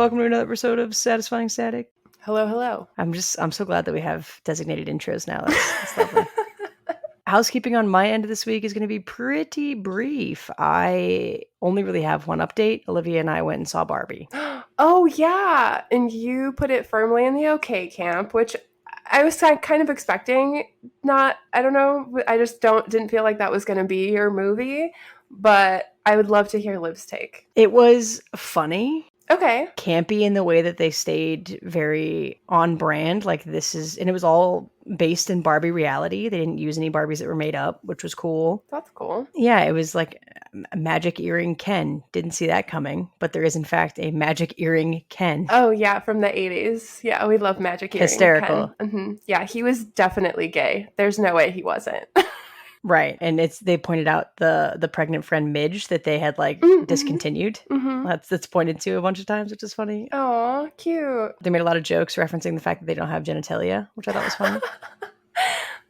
welcome to another episode of Satisfying Static. Hello, hello. I'm so glad that we have designated intros now. That's lovely. Housekeeping on my end of this week is going to be pretty brief. I only really have one update. Olivia and I went and saw Barbie. Oh, yeah. And you put it firmly in the okay camp, which I was kind of expecting. I don't know. I just didn't feel like that was going to be your movie. But I would love to hear Liv's take. It was funny. Okay. Campy in the way that they stayed very on brand. Like and it was all based in Barbie reality. They didn't use any Barbies that were made up, which was cool. That's cool. Yeah, it was like a magic earring Ken. Didn't see that coming, but there is in fact a magic earring Ken. Oh yeah, from the 80s. Yeah, we love magic earring Hysterical. Ken. Mm-hmm. Yeah, he was definitely gay. There's no way he wasn't. Right. And they pointed out the pregnant friend Midge that they had discontinued. Mm-hmm. That's pointed to a bunch of times, which is funny. Oh, cute. They made a lot of jokes referencing the fact that they don't have genitalia, which I thought was funny.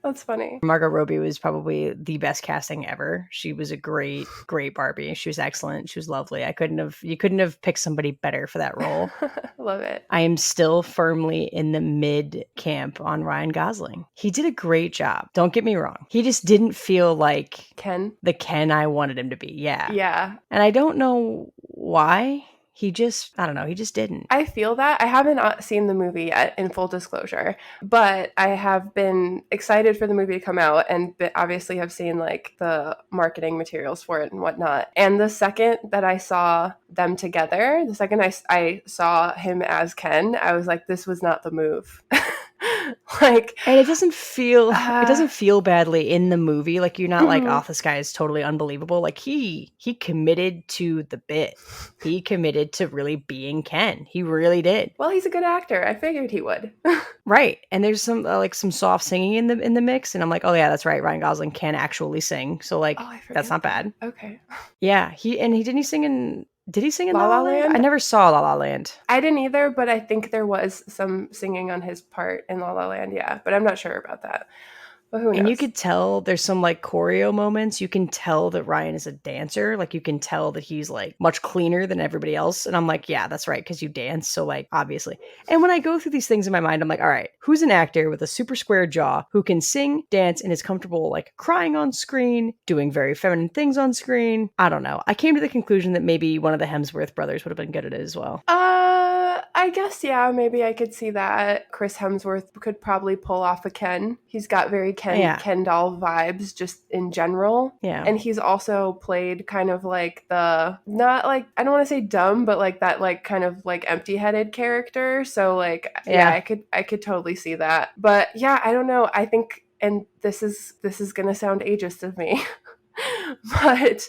That's funny. Margot Robbie was probably the best casting ever. She was a great Barbie. She was excellent. She was lovely. You couldn't have picked somebody better for that role. Love it. I am still firmly in the mid camp on Ryan Gosling. He did a great job. Don't get me wrong. He just didn't feel like the Ken I wanted him to be. Yeah. Yeah. And I don't know why. He just didn't. I feel that. I haven't seen the movie yet, in full disclosure, but I have been excited for the movie to come out and obviously have seen the marketing materials for it and whatnot. And the second that I saw them together, the second I saw him as Ken, I was like, this was not the move. And it doesn't feel badly in the movie. Like, you're not like, oh, this guy is totally unbelievable. Like, he committed to the bit. He committed to really being Ken. He really did. Well, he's a good actor. I figured he would. Right. And there's some some soft singing in the mix, and I'm like, oh yeah, that's right. Ryan Gosling can actually sing. So that's not bad. Okay. Yeah, did he sing in La La Land? I never saw La La Land. I didn't either, but I think there was some singing on his part in La La Land, yeah. But I'm not sure about that. But who knows? And you could tell there's some choreo moments. You can tell that Ryan is a dancer. Like, you can tell that he's much cleaner than everybody else. And I'm like, yeah, that's right, because you dance. So obviously. And when I go through these things in my mind, I'm like, all right, who's an actor with a super square jaw who can sing, dance, and is comfortable crying on screen, doing very feminine things on screen? I don't know. I came to the conclusion that maybe one of the Hemsworth brothers would have been good at it as well. I guess, yeah, maybe I could see that. Chris Hemsworth could probably pull off a Ken. He's got very Ken doll vibes just in general. Yeah. And he's also played kind of I don't want to say dumb, but that kind of empty-headed character. So I could totally see that. But yeah, I don't know. I think, and this is gonna sound ageist of me. But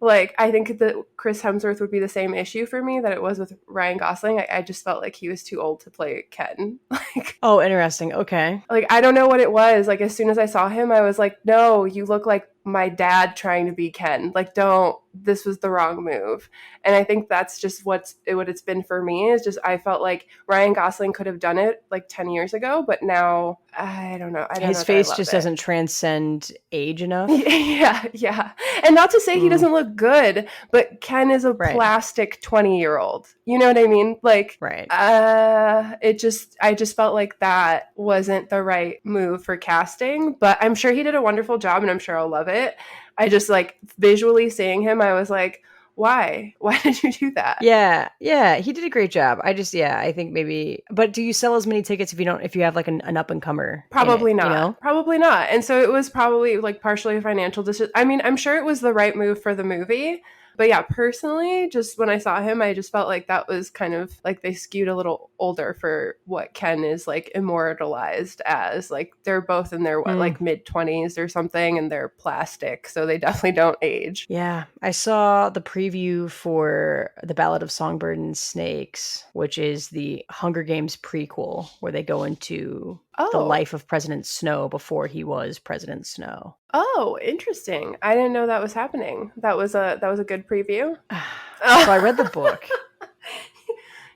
I think that Chris Hemsworth would be the same issue for me that it was with Ryan Gosling. I just felt like he was too old to play Ken. Oh, interesting. Okay. I don't know what it was. As soon as I saw him, I was like, no, you look like my dad trying to be Ken. This was the wrong move. And I think that's just what it's been for me, is just I felt like Ryan Gosling could have done it 10 years ago, but now I don't know. His face just doesn't transcend age enough. Yeah. And not to say he doesn't look good, but Ken is a plastic 20-year-old. You know what I mean? Right. I just felt like that wasn't the right move for casting, but I'm sure he did a wonderful job and I'm sure I'll love it. I just visually seeing him, I was like, why did you do that? Yeah, he did a great job. I think maybe, but do you sell as many tickets if you have an up and comer? Probably not. Probably not. And so it was probably partially a financial decision. I mean, I'm sure it was the right move for the movie. But yeah, personally, just when I saw him, I just felt like that was kind of they skewed a little older for what Ken is immortalized as. They're both in their mid-20s or something, and they're plastic, so they definitely don't age. Yeah, I saw the preview for The Ballad of Songbird and Snakes, which is the Hunger Games prequel, where they go into the life of President Snow before he was President Snow. Oh, interesting. I didn't know that was happening. That was a good preview. So I read the book.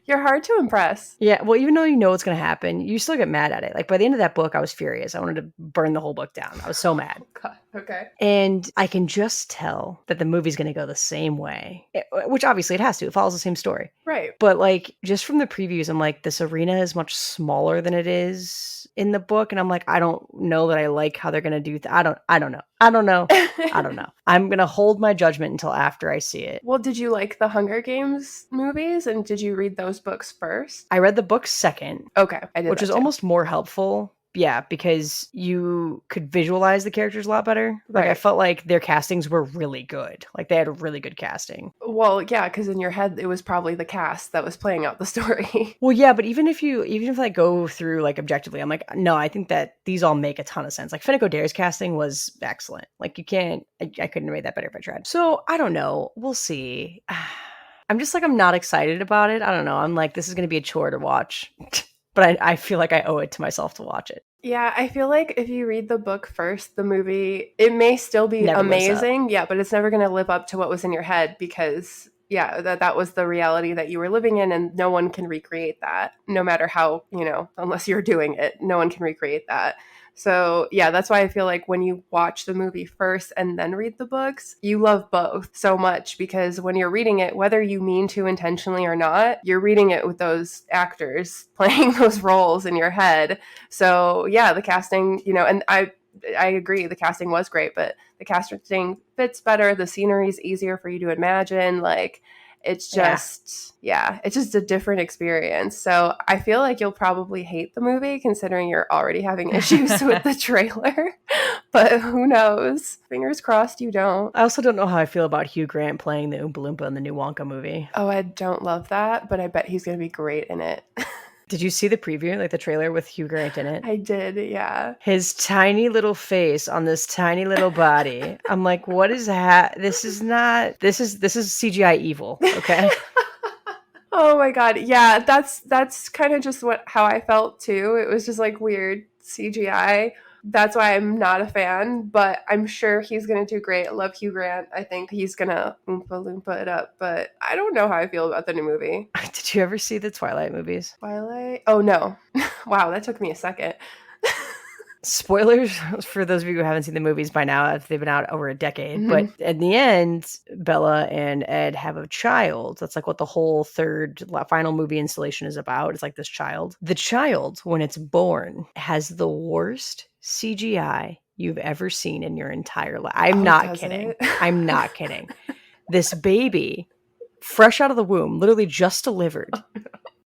You're hard to impress. Yeah, well, even though you know what's going to happen, you still get mad at it. By the end of that book, I was furious. I wanted to burn the whole book down. I was so mad. God. Okay. And I can just tell that the movie's going to go the same way, which obviously it has to. It follows the same story. Right. But like, just from the previews, I'm like, this arena is much smaller than it is in the book. And I'm like, I don't know that I like how they're going to do I don't know. I don't know. I don't know. I'm going to hold my judgment until after I see it. Well, did you like the Hunger Games movies, and did you read those books first? I read the book second. Okay, I did, which is almost more helpful. Yeah, because you could visualize the characters a lot better. Like, I felt like their castings were really good. Like, they had a really good casting. Well, yeah, because in your head, it was probably the cast that was playing out the story. Well, yeah, but even if I go through, like, objectively, I'm like, no, I think that these all make a ton of sense. Like, Finnick Odair's casting was excellent. Like, you can't, I couldn't have made that better if I tried. So, I don't know. We'll see. I'm just like, I'm not excited about it. I don't know. I'm like, this is going to be a chore to watch. But I feel like I owe it to myself to watch it. Yeah, I feel like if you read the book first, the movie, it may still be amazing. Yeah, but it's never going to live up to what was in your head because, yeah, that was the reality that you were living in, and no one can recreate that. No matter how, unless you're doing it, no one can recreate that. So, yeah, that's why I feel like when you watch the movie first and then read the books, you love both so much because when you're reading it, whether you mean to intentionally or not, you're reading it with those actors playing those roles in your head. So, yeah, the casting, and I agree, the casting was great, but the casting fits better. The scenery is easier for you to imagine. Like, it's just, it's just a different experience. So I feel like you'll probably hate the movie considering you're already having issues with the trailer, but who knows? Fingers crossed you don't. I also don't know how I feel about Hugh Grant playing the Oompa Loompa in the new Wonka movie. Oh, I don't love that, but I bet he's going to be great in it. Did you see the preview, like the trailer with Hugh Grant in it? I did, yeah. His tiny little face on this tiny little body. I'm like, what is that? This is CGI evil, okay? Oh my god, yeah, that's kind of just how I felt too. It was just like weird CGI. That's why I'm not a fan, but I'm sure he's going to do great. I love Hugh Grant. I think he's going to Oompa Loompa it up, but I don't know how I feel about the new movie. Did you ever see the Twilight movies? Twilight? Oh, no. Wow, that took me a second. Spoilers for those of you who haven't seen the movies by now, they've been out over a decade. But in the end, Bella and Ed have a child. That's like what the whole final movie installation is about. It's like this child. The child, when it's born, has the worst CGI you've ever seen in your entire life. I'm not kidding. I'm not kidding. This baby, fresh out of the womb, literally just delivered,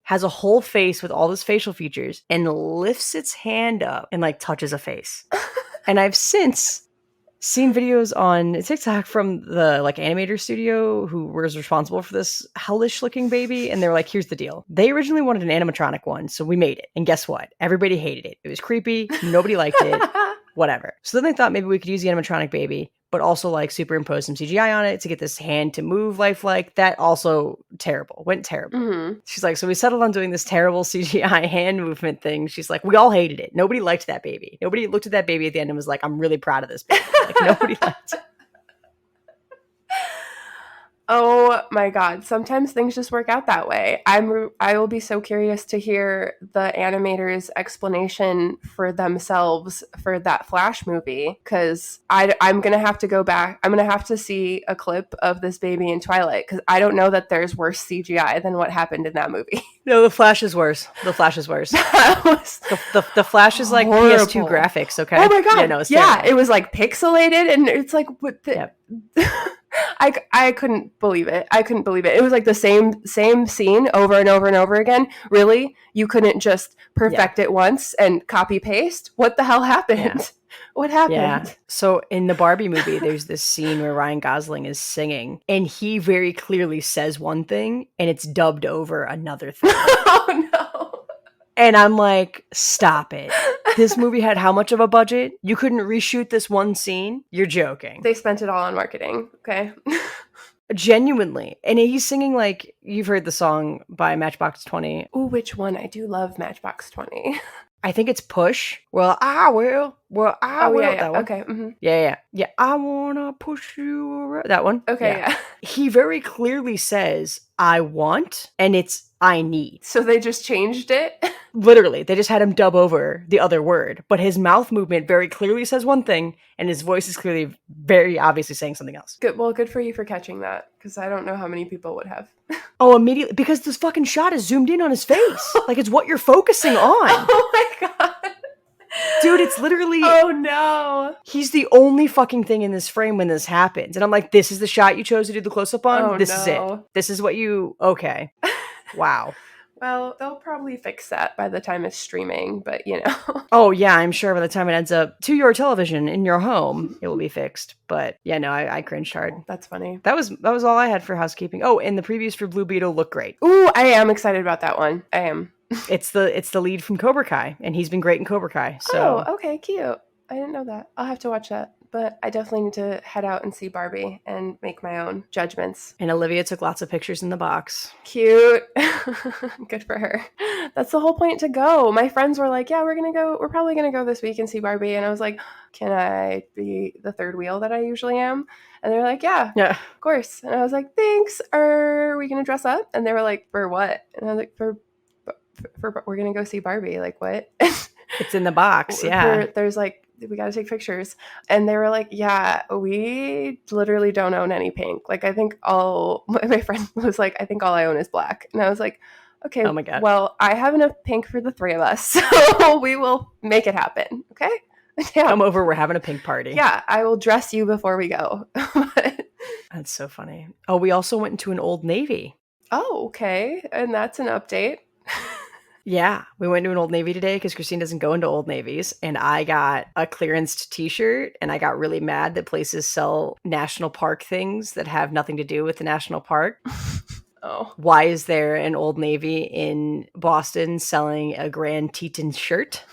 has a whole face with all those facial features and lifts its hand up and like touches a face. And I've since seen videos on TikTok from the like animator studio who was responsible for this hellish looking baby. And they're like, here's the deal. They originally wanted an animatronic one. So we made it. And guess what? Everybody hated it. It was creepy. Nobody liked it. Whatever. So then they thought maybe we could use the animatronic baby, but also like superimpose some CGI on it to get this hand to move lifelike. That also went terrible. Mm-hmm. She's like, so we settled on doing this terrible CGI hand movement thing. She's like, we all hated it. Nobody liked that baby. Nobody looked at that baby at the end and was like, I'm really proud of this baby. Like, nobody liked it. Oh my God. Sometimes things just work out that way. I will be so curious to hear the animators' explanation for themselves for that Flash movie, because I'm going to have to go back. I'm going to have to see a clip of this baby in Twilight, because I don't know that there's worse CGI than what happened in that movie. No, the Flash is worse. The Flash is worse. The Flash is like horrible. PS2 graphics, okay? Oh my God. Yeah, no, it's terrible. It was like pixelated, and it's like, what the... Yep. I couldn't believe it. It was like the same scene over and over and over again. Really? You couldn't just perfect it once and copy paste? What the hell happened? Yeah. What happened? Yeah. So in the Barbie movie, there's this scene where Ryan Gosling is singing, and he very clearly says one thing, and it's dubbed over another thing. Oh no. And I'm like, stop it. This movie had how much of a budget? You couldn't reshoot this one scene? You're joking. They spent it all on marketing. Okay. Genuinely. And he's singing like, you've heard the song by Matchbox 20. Ooh, which one? I do love Matchbox 20. I think it's Push. Well, I will. Yeah. That one. Okay. Mm-hmm. Yeah. I wanna push you around. That one. Okay, yeah. He very clearly says, I want, and it's I need. So they just changed it? Literally, they just had him dub over the other word, but his mouth movement very clearly says one thing, and his voice is clearly very obviously saying something else. Good. Well, good for you for catching that, because I don't know how many people would have. Oh, immediately, because this fucking shot is zoomed in on his face. Like, it's what you're focusing on. Oh my god. Dude, it's literally... Oh no. He's the only fucking thing in this frame when this happens. And I'm like, this is the shot you chose to do the close-up on? Oh, this is it. This is what you... Okay. Wow. Well, they'll probably fix that by the time it's streaming, but you know. Oh, yeah, I'm sure by the time it ends up to your television in your home, it will be fixed. But yeah, no, I cringed hard. That's funny. That was all I had for housekeeping. Oh, and the previews for Blue Beetle look great. Ooh, I am excited about that one. I am. It's the lead from Cobra Kai, and he's been great in Cobra Kai. So. Oh, okay, cute. I didn't know that. I'll have to watch that. But I definitely need to head out and see Barbie and make my own judgments. And Olivia took lots of pictures in the box. Cute. Good for her. That's the whole point to go. My friends were like, yeah, we're probably going to go this week and see Barbie. And I was like, can I be the third wheel that I usually am? And they're like, yeah, of course. And I was like, thanks. Are we going to dress up? And they were like, for what? And I was like, for we're going to go see Barbie. Like, what? It's in the box. Yeah. There's like, we got to take pictures. And they were like, yeah, we literally don't own any pink. Like, I think my friend was like, I think all I own is black. And I was like, okay, oh my God. Well, I have enough pink for the three of us. So we will make it happen. Okay. Yeah. Come over. We're having a pink party. Yeah. I will dress you before we go. That's so funny. Oh, we also went into an Old Navy. Oh, okay. And that's an update. Yeah, we went to an Old Navy today because Kristine doesn't go into Old Navies, and I got a clearanced t-shirt, and I got really mad that places sell national park things that have nothing to do with the national park. Oh. Why is there an Old Navy in Boston selling a Grand Teton shirt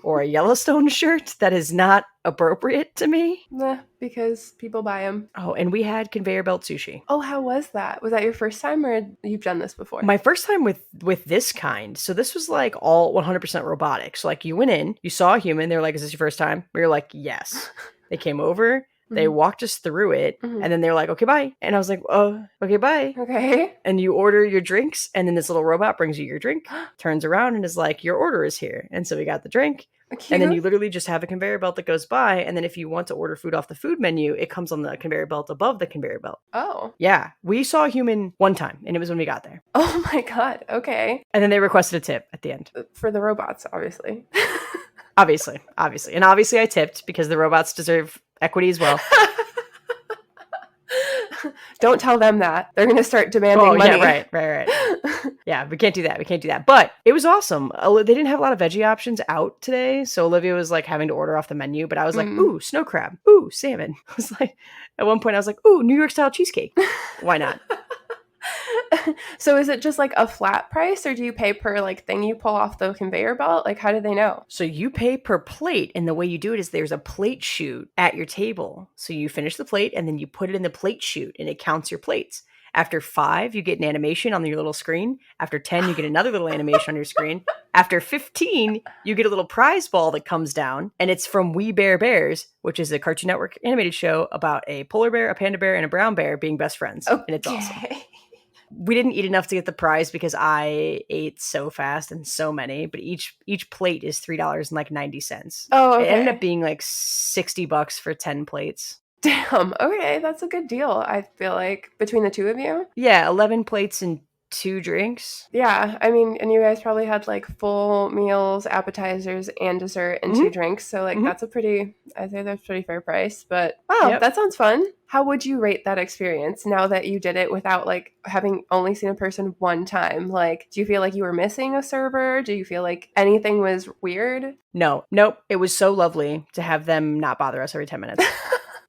or a Yellowstone shirt? That is not appropriate to me. Nah, because people buy them. Oh, and we had conveyor belt sushi. Oh, how was that? Was that your first time, or you've done this before? My first time with this kind. So this was like all 100% robotic. So like you went in, you saw a human. They were like, is this your first time? We were like, yes. They came over. They walked us through it, and then they were like, okay, bye. And I was like, oh, okay, bye. Okay. And you order your drinks, and then this little robot brings you your drink, turns around, and is like, your order is here. And so we got the drink. Cute. And then you literally just have a conveyor belt that goes by, and then if you want to order food off the food menu, it comes on the conveyor belt above the conveyor belt. Oh. Yeah. We saw a human one time, and it was when we got there. Oh my God. Okay. And then they requested a tip at the end. For the robots, obviously. Obviously. And obviously I tipped because the robots deserve equity as well. Don't tell them that. They're going to start demanding money. Yeah, right. Yeah, we can't do that. But it was awesome. They didn't have a lot of veggie options out today, so Olivia was like having to order off the menu, but I was like, ooh, snow crab. Ooh, salmon. I was like, at one point I was like, ooh, New York style cheesecake. Why not? So is it just like a flat price, or do you pay per like thing you pull off the conveyor belt? Like, how do they know? So you pay per plate, and the way you do it is there's a plate chute at your table. So you finish the plate and then you put it in the plate chute and it counts your plates. After 5, you get an animation on your little screen. After 10, you get another little animation on your screen. After 15, you get a little prize ball that comes down, and it's from We Bare Bears, which is a Cartoon Network animated show about a polar bear, a panda bear, and a brown bear being best friends. Okay. And it's awesome. We didn't eat enough to get the prize because I ate so fast and so many, but each plate is $3.90. Oh, okay. It ended up being like $60 for 10 plates. Damn. Okay, that's a good deal. I feel like between the two of you. Yeah, 11 plates and 2 drinks. Yeah, I mean, and you guys probably had like full meals, appetizers, and dessert, and 2 drinks. So like I'd say that's pretty fair price. But that sounds fun. How would you rate that experience now that you did it without like having only seen a person one time? Like, do you feel like you were missing a server? Do you feel like anything was weird? Nope. It was so lovely to have them not bother us every 10 minutes.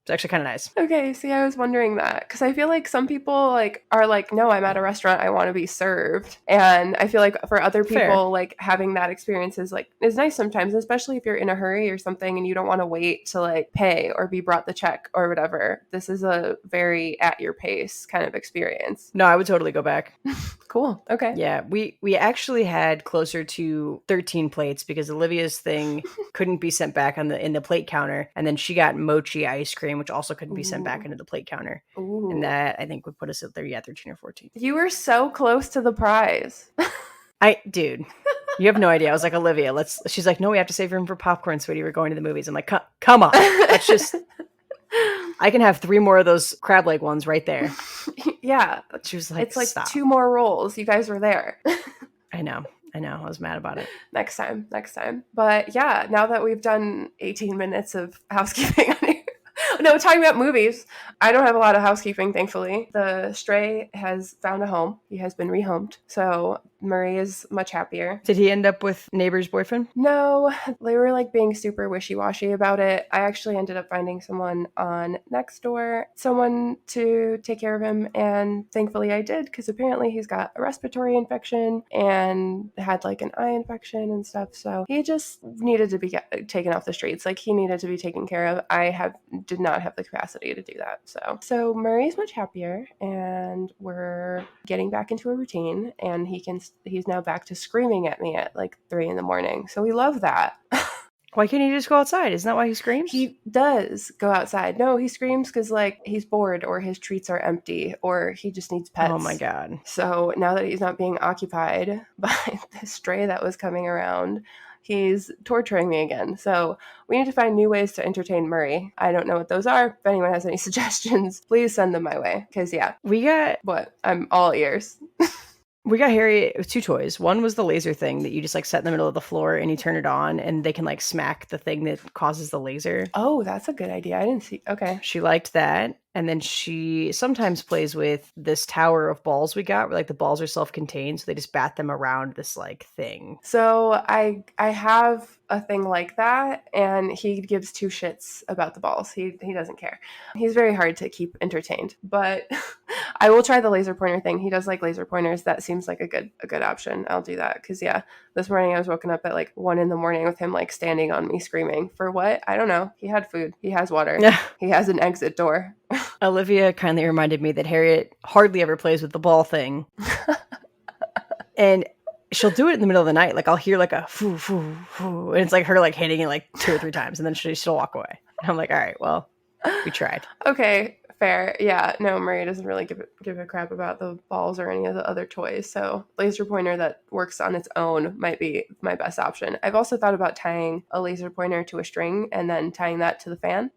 It's actually kind of nice. Okay, see, I was wondering that because I feel like some people like are like, no, I'm at a restaurant, I want to be served, and I feel like for other people, like having that experience is nice sometimes, especially if you're in a hurry or something and you don't want to wait to like pay or be brought the check or whatever. This is a very at your pace kind of experience. No, I would totally go back. Cool. Okay. Yeah, we actually had closer to 13 plates because Olivia's thing couldn't be sent back in the plate counter, and then she got mochi ice cream, which also couldn't be sent back into the plate counter. Ooh. And that, I think, would put us at 13 or 14. You were so close to the prize. Dude, You have no idea. I was like, Olivia, she's like, no, we have to save room for popcorn, sweetie. We're going to the movies. I'm like, come on. Let's just, I can have 3 more of those crab leg ones right there. Yeah. She was like, it's like stop. 2 more rolls. You guys were there. I know. I was mad about it. Next time. But yeah, now that we've done 18 minutes of housekeeping on here. No, talking about movies. I don't have a lot of housekeeping, thankfully. The stray has found a home. He has been rehomed. So Murray is much happier. Did he end up with neighbor's boyfriend? No, they were like being super wishy-washy about it. I actually ended up finding someone on Nextdoor, someone to take care of him, and thankfully I did, because apparently he's got a respiratory infection and had like an eye infection and stuff. So he just needed to be taken off the streets. Like, he needed to be taken care of. I did not have the capacity to do that. So Murray's much happier, and we're getting back into a routine, and he's now back to screaming at me at like 3 a.m. So we love that. Why can't he just go outside? Isn't that why he screams? He does go outside. No, he screams because like he's bored, or his treats are empty, or he just needs pets. Oh my God. So now that he's not being occupied by the stray that was coming around, he's torturing me again. So we need to find new ways to entertain Murray. I don't know what those are. If anyone has any suggestions, please send them my way. Because I'm all ears. We got Harry with 2 toys. One was the laser thing that you just like set in the middle of the floor and you turn it on and they can like smack the thing that causes the laser. Oh, that's a good idea. I didn't see. Okay. She liked that. And then she sometimes plays with this tower of balls we got, where like the balls are self-contained, so they just bat them around this like thing. So I have a thing like that, and he gives 2 shits about the balls. He doesn't care. He's very hard to keep entertained, but I will try the laser pointer thing. He does like laser pointers. That seems like a good option. I'll do that, because this morning I was woken up at like 1 a.m. with him like standing on me screaming. For what? I don't know. He had food. He has water. He has an exit door. Olivia kindly reminded me that Harriet hardly ever plays with the ball thing. And she'll do it in the middle of the night. Like, I'll hear like a foo, foo, foo. And it's like her like hitting it like 2 or 3 times. And then she'll walk away. And I'm like, all right, well, we tried. Okay, fair. Yeah, no, Murray doesn't really give a crap about the balls or any of the other toys. So laser pointer that works on its own might be my best option. I've also thought about tying a laser pointer to a string and then tying that to the fan.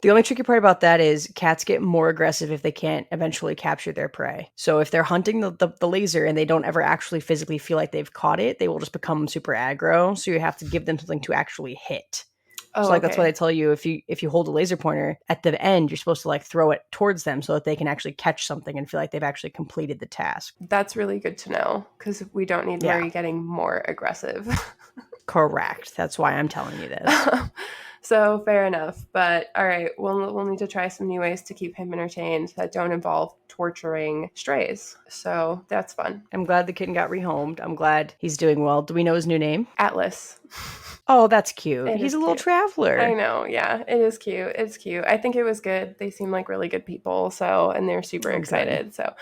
The only tricky part about that is cats get more aggressive if they can't eventually capture their prey. So if they're hunting the laser and they don't ever actually physically feel like they've caught it, they will just become super aggro. So you have to give them something to actually hit. Oh, so like okay. That's why they tell you if you hold a laser pointer at the end, you're supposed to like throw it towards them so that they can actually catch something and feel like they've actually completed the task. That's really good to know, because we don't need Murray getting more aggressive. Correct. That's why I'm telling you this. So fair enough. But all right, we'll need to try some new ways to keep him entertained that don't involve torturing strays. So that's fun. I'm glad the kitten got rehomed. I'm glad he's doing well. Do we know his new name? Atlas. Oh, that's cute. He's a little traveler. I know. Yeah, it is cute. It's cute. I think it was good. They seem like really good people. And they're super excited. So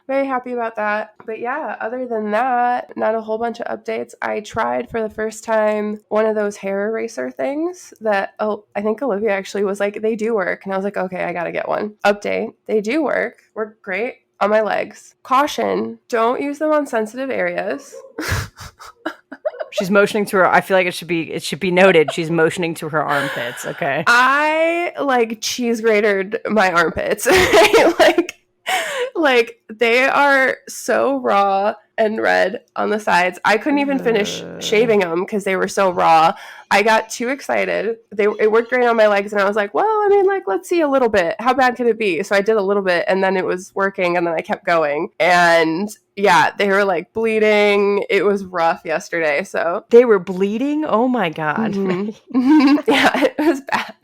very happy about that. But yeah, other than that, not a whole bunch of updates. I tried for the first time one of those hair eraser things that, I think Olivia actually was like, they do work. And I was like, okay, I got to get one. Update. They do work. Work great on my legs. Caution, don't use them on sensitive areas. She's motioning to her. I feel like it should be noted. She's motioning to her armpits. Okay. I like cheese grated my armpits. Like they are so raw and red on the sides. I couldn't even finish shaving them because they were so raw. I got too excited. It worked great on my legs, and I was like, well, I mean, like, let's see a little bit. How bad could it be? So I did a little bit, and then it was working, and then I kept going. And yeah, they were like bleeding. It was rough yesterday. So they were bleeding? Oh my God. Mm-hmm. Yeah, it was bad.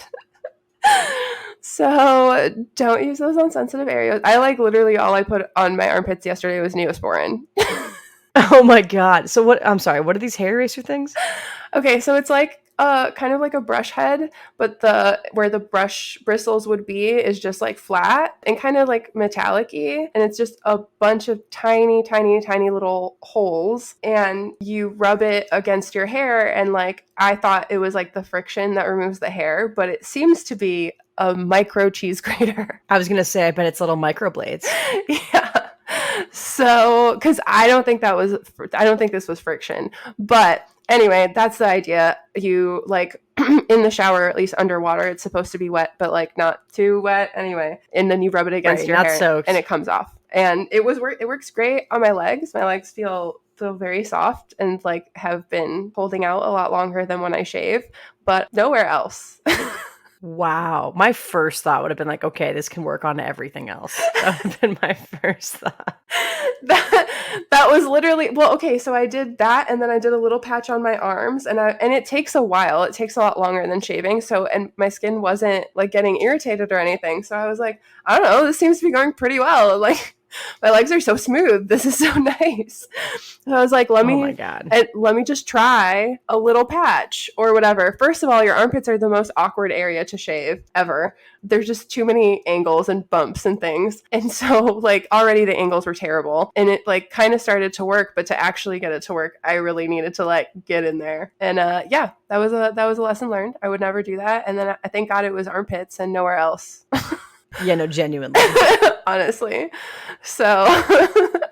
So don't use those on sensitive areas. I like literally all I put on my armpits yesterday was Neosporin. Oh my God. So I'm sorry, what are these hair eraser things? Okay, so it's like kind of like a brush head, but where the brush bristles would be is just like flat and kind of like metallic-y, and it's just a bunch of tiny, tiny, tiny little holes, and you rub it against your hair, and like I thought it was like the friction that removes the hair, but it seems to be a micro cheese grater. I was gonna say, I bet it's little microblades. Yeah. So, because I don't think this was friction. But anyway, that's the idea. You like in the shower, at least underwater, it's supposed to be wet, but like not too wet. Anyway, and then you rub it against your hair, soaked. and it comes off. And it works great on my legs. My legs feel very soft and like have been holding out a lot longer than when I shave, but nowhere else. Wow. My first thought would have been like, okay, this can work on everything else. That would have been my first thought. That was literally, well, okay, so I did that, and then I did a little patch on my arms, and it takes a while. It takes a lot longer than shaving, so, and my skin wasn't like getting irritated or anything, so I was like, I don't know, this seems to be going pretty well. Like, my legs are so smooth. This is so nice. So I was like, let me just try a little patch or whatever. First of all, your armpits are the most awkward area to shave ever. There's just too many angles and bumps and things. And so like already the angles were terrible, and it like kind of started to work, but to actually get it to work, I really needed to like get in there. And yeah, that was a lesson learned. I would never do that. And then I thank God it was armpits and nowhere else. Yeah, no, genuinely. Honestly. So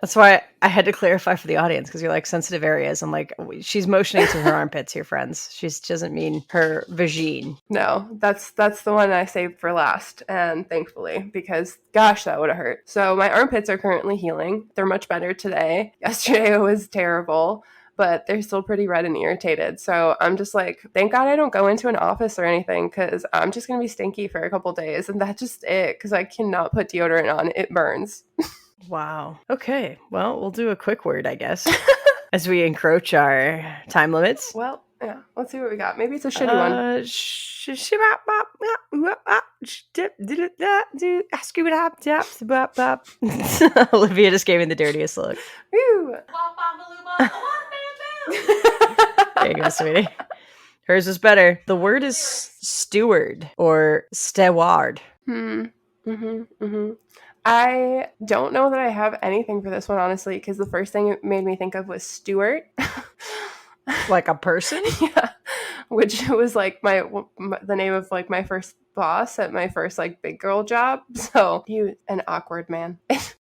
that's why I had to clarify for the audience, because you're like sensitive areas. I'm like, she's motioning to her armpits here, friends. She doesn't mean her vagine. No, that's the one I saved for last, and thankfully, because gosh, that would have hurt. So my armpits are currently healing. They're much better today. Yesterday it was terrible, but they're still pretty red and irritated. So I'm just like, thank God I don't go into an office or anything, because I'm just going to be stinky for a couple days. And that's just it, because I cannot put deodorant on. It burns. Wow. Okay. Well, we'll do a quick word, I guess, as we encroach our time limits. Well, yeah. Let's see what we got. Maybe it's a shitty one. Olivia just gave me the dirtiest look. Woo. There you go, sweetie. Hers is better. The word is steward or steward. I don't know that I have anything for this one, honestly, because the first thing it made me think of was steward. Like a person? Yeah. Which was like the name of like my first boss at my first like big girl job. So he was an awkward man.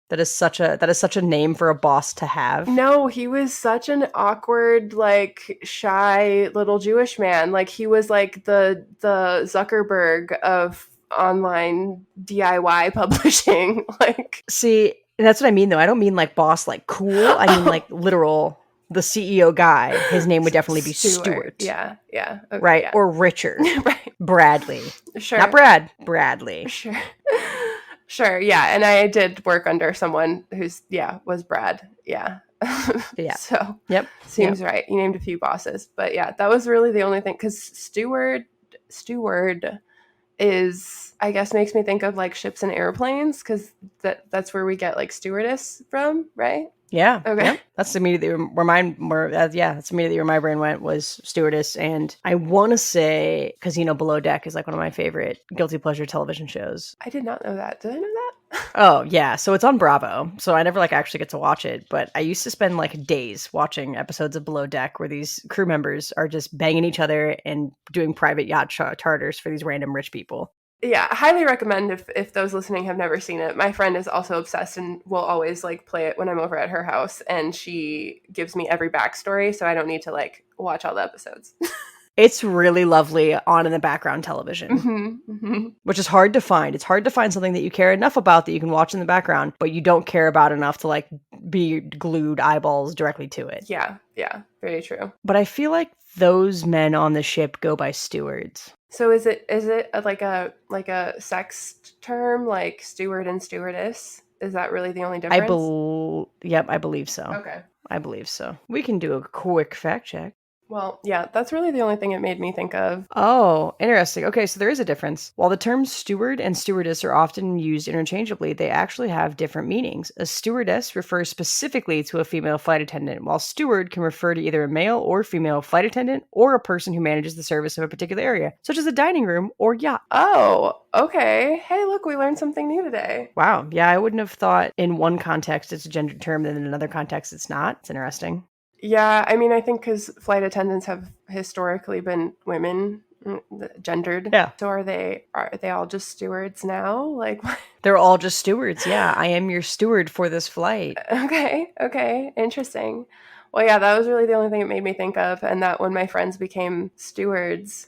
That is such a name for a boss to have. No, he was such an awkward, like shy little Jewish man. Like he was like the Zuckerberg of online DIY publishing. Like, see, that's what I mean though. I don't mean like boss like cool. I mean like literal, the CEO guy. His name would definitely be Stewart. Yeah. Okay, right. Yeah. Or Richard. Right. Bradley. Sure. Not Brad. Bradley. Sure. Yeah. And I did work under someone who's was Brad. Yeah. Yeah. So yep. Seems right. You named a few bosses, but yeah, that was really the only thing, because steward is, I guess, makes me think of like ships and airplanes, because that's where we get like stewardess from, right? Yeah. Okay. Yep. That's immediately that's immediately where my brain went, was stewardess. And I want to say, because Below Deck is like one of my favorite guilty pleasure television shows. I did not know that. Did I know that? Oh yeah, so it's on Bravo. So I never like actually get to watch it, but I used to spend like days watching episodes of Below Deck where these crew members are just banging each other and doing private yacht charters for these random rich people. Yeah, highly recommend if those listening have never seen it. My friend is also obsessed and will always like play it when I'm over at her house, and she gives me every backstory, so I don't need to like watch all the episodes. It's really lovely on in the background television, which is hard to find. It's hard to find something that you care enough about that you can watch in the background, but you don't care about enough to like be glued eyeballs directly to it. Yeah, very true. But I feel like those men on the ship go by stewards. So is it like a sex term, like steward and stewardess? Is that really the only difference? I believe so. Okay. I believe so. We can do a quick fact check. Well, yeah, that's really the only thing it made me think of. Oh, interesting. Okay, so there is a difference. While the terms steward and stewardess are often used interchangeably, they actually have different meanings. A stewardess refers specifically to a female flight attendant, while steward can refer to either a male or female flight attendant or a person who manages the service of a particular area, such as a dining room or yacht. Oh, okay. Hey, look, we learned something new today. Wow. Yeah, I wouldn't have thought in one context it's a gendered term, and in another context it's not. It's interesting. Yeah, I mean, I think because flight attendants have historically been women, Gendered. Yeah. So are they all just stewards now? Like, they're all just stewards. Yeah, I am your steward for this flight. Okay, interesting. Well, yeah, that was really the only thing it made me think of, and that when my friends became stewards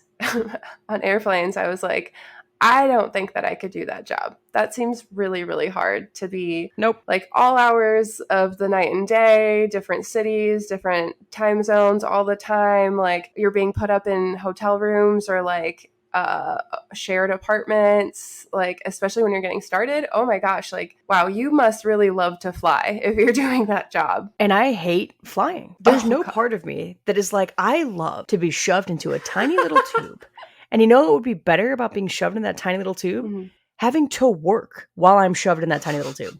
on airplanes, I was like, I don't think that I could do that job. That seems really, really hard to be. Nope. Like all hours of the night and day, different cities, different time zones all the time. Like you're being put up in hotel rooms or like shared apartments, like especially when you're getting started. Oh my gosh, like wow, you must really love to fly if you're doing that job. And I hate flying. There's no part of me that is like, I love to be shoved into a tiny little tube. And you know what would be better about being shoved in that tiny little tube? Mm-hmm. Having to work while I'm shoved in that tiny little tube.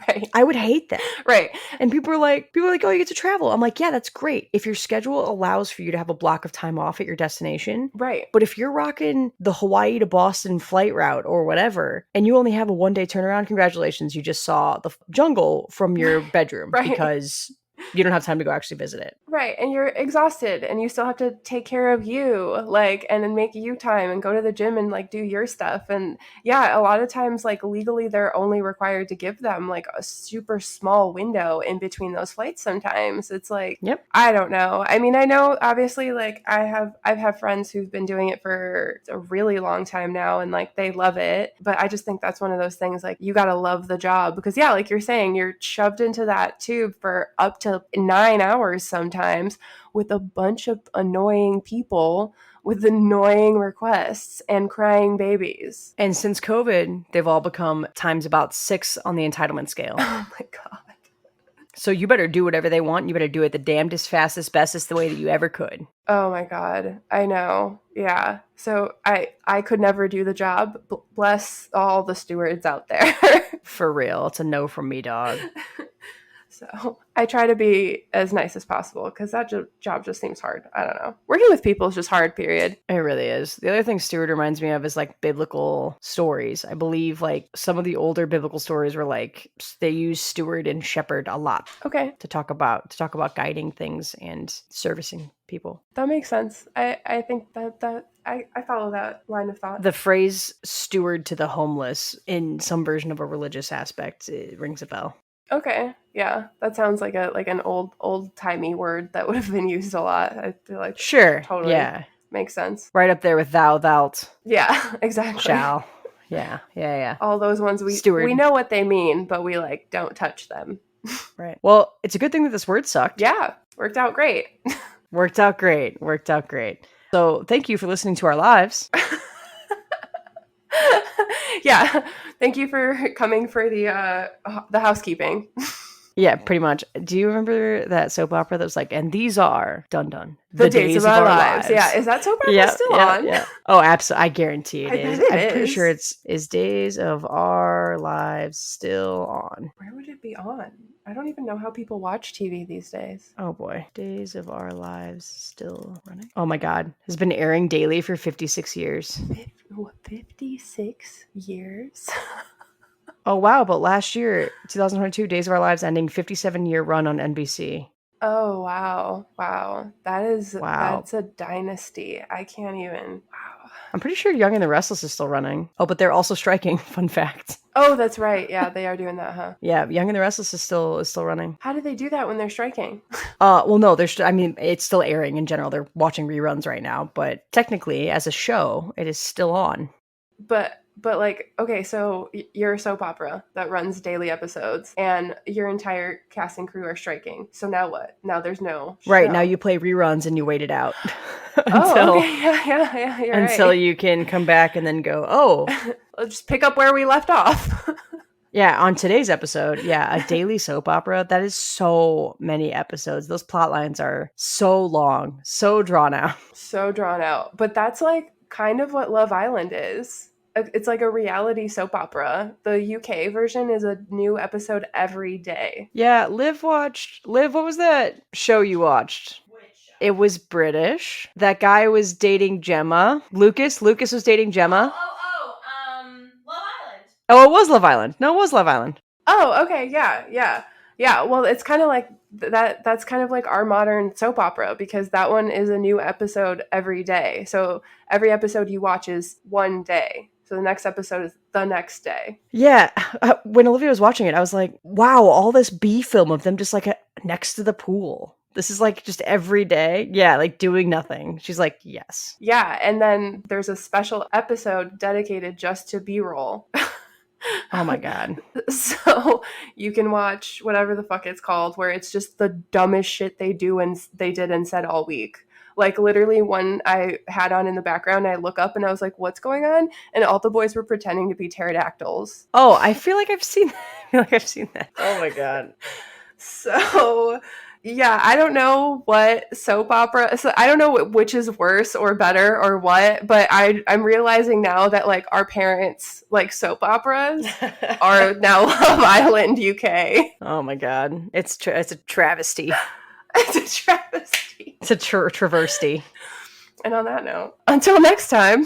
Right. I would hate that. Right. And people are like, oh, you get to travel. I'm like, yeah, that's great. If your schedule allows for you to have a block of time off at your destination. Right. But if you're rocking the Hawaii to Boston flight route or whatever, and you only have a 1 day turnaround, congratulations. You just saw the jungle from your bedroom because you don't have time to go actually visit it. Right. And you're exhausted and you still have to take care of you, like, and then make you time and go to the gym and like do your stuff. And yeah, a lot of times, like legally, they're only required to give them like a super small window in between those flights. Sometimes it's like, yep. I don't know. I mean, I know obviously like I've had friends who've been doing it for a really long time now and like they love it. But I just think that's one of those things like you got to love the job because yeah, like you're saying, you're shoved into that tube for up to 9 hours sometimes with a bunch of annoying people with annoying requests and crying babies. And since COVID, they've all become times about 6 on the entitlement scale. Oh my God. So you better do whatever they want. You better do it the damnedest, fastest, bestest, the way that you ever could. Oh my God. I know. Yeah. So I could never do the job. Bless all the stewards out there. For real. It's a no from me, dog. So I try to be as nice as possible because that job just seems hard. I don't know. Working with people is just hard, period. It really is. The other thing steward reminds me of is like biblical stories. I believe like some of the older biblical stories were like they use steward and shepherd a lot. Okay. To talk about guiding things and servicing people. That makes sense. I think that I follow that line of thought. The phrase steward to the homeless in some version of a religious aspect, it rings a bell. Okay. Yeah. That sounds like an old-timey word that would have been used a lot. I feel like sure. Totally. Yeah. Makes sense. Right up there with thou, thou'lt. Yeah, exactly. Shall. Yeah. All those ones we know what they mean, but we like don't touch them. Right. Well, it's a good thing that this word sucked. Yeah. Worked out great. Worked out great. So thank you for listening to our lives. Yeah. Thank you for coming for the housekeeping. Yeah, pretty much. Do you remember that soap opera that was like, and these are dun the days of our lives. Yeah, is that soap opera still on? Yeah. Oh, absolutely. I guarantee it is. I'm is. pretty sure is Days of Our Lives still on. Where would it be on? I don't even know how people watch TV these days. Oh boy. Days of Our Lives still running. Oh my God. Has been airing daily for 56 years. 56 years? Oh wow, but last year, 2022, Days of Our Lives ending 57-year run on NBC. Oh wow. That's a dynasty. I can't even. Wow. I'm pretty sure Young and the Restless is still running. Oh, but they're also striking. Fun fact. Oh, that's right. Yeah, they are doing that, huh? Yeah, Young and the Restless is still running. How do they do that when they're striking? Well, no, it's still airing in general. They're watching reruns right now, but technically, as a show, it is still on. But like, okay, so you're a soap opera that runs daily episodes and your entire cast and crew are striking. So now what? Now there's no show. Right, now you play reruns and you wait it out. Until right. You can come back and then go, let's just pick up where we left off. Yeah, on today's episode, a daily soap opera, that is so many episodes. Those plot lines are so long, so drawn out. But that's like kind of what Love Island is. It's like a reality soap opera. The UK version is a new episode every day. Yeah, Liv, what was that show you watched? It was British. That guy was dating Gemma. Lucas was dating Gemma. Love Island. Oh, it was Love Island. No, it was Love Island. Oh, okay, yeah. Yeah, well, it's kind of like that's kind of like our modern soap opera, because that one is a new episode every day. So every episode you watch is one day. So the next episode is the next day. Yeah. When Olivia was watching it, I was like, wow, all this B film of them just like next to the pool. This is like just every day. Yeah, like doing nothing. She's like, yes. Yeah, and then there's a special episode dedicated just to B-roll. Oh my God. So you can watch whatever the fuck it's called, where it's just the dumbest shit they do and they did and said all week. Like literally one I had on in the background, I look up and I was like, what's going on? And all the boys were pretending to be pterodactyls. Oh, I feel like I've seen that. Oh my God. So yeah, I don't know what soap opera, so I don't know which is worse or better or what, but I'm realizing now that like our parents like soap operas are now Love Island UK. Oh my God. It's a travesty. It's a travesty. It's a traversty. And on that note, until next time.